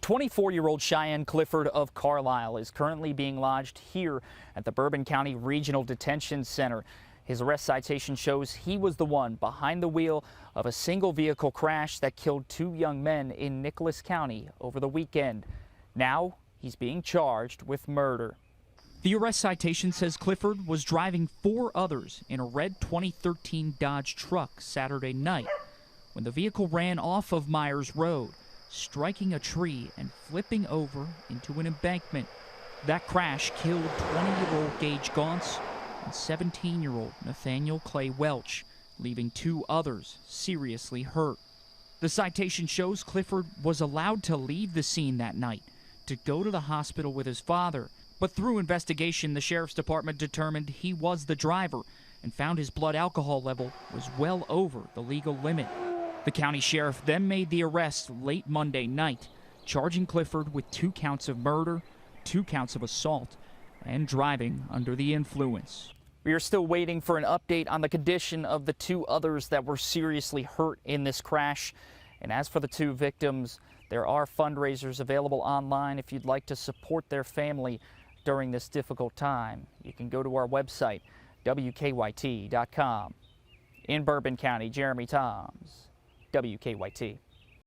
24-year-old Cheyenne Clifford of Carlisle is currently being lodged here at the Bourbon County Regional Detention Center. His arrest citation shows he was the one behind the wheel of a single vehicle crash that killed two young men in Nicholas County over the weekend. Now he's being charged with murder. The arrest citation says Clifford was driving four others in a red 2013 Dodge truck Saturday night when the vehicle ran off of Myers Road, striking a tree and flipping over into an embankment. That crash killed 20-year-old Gage Gaunce and 17-year-old Nathaniel Clay Welch, leaving two others seriously hurt. The citation shows Clifford was allowed to leave the scene that night to go to the hospital with his father, but through investigation, the sheriff's department determined he was the driver and found his blood alcohol level was well over the legal limit. The county sheriff then made the arrest late Monday night, charging Clifford with 2 counts of murder, 2 counts of assault, and driving under the influence. We are still waiting for an update on the condition of the 2 others that were seriously hurt in this crash. And as for the 2 victims, there are fundraisers available online if you'd like to support their family during this difficult time. You can go to our website, WKYT.com. In Bourbon County, Jeremy Toms, WKYT.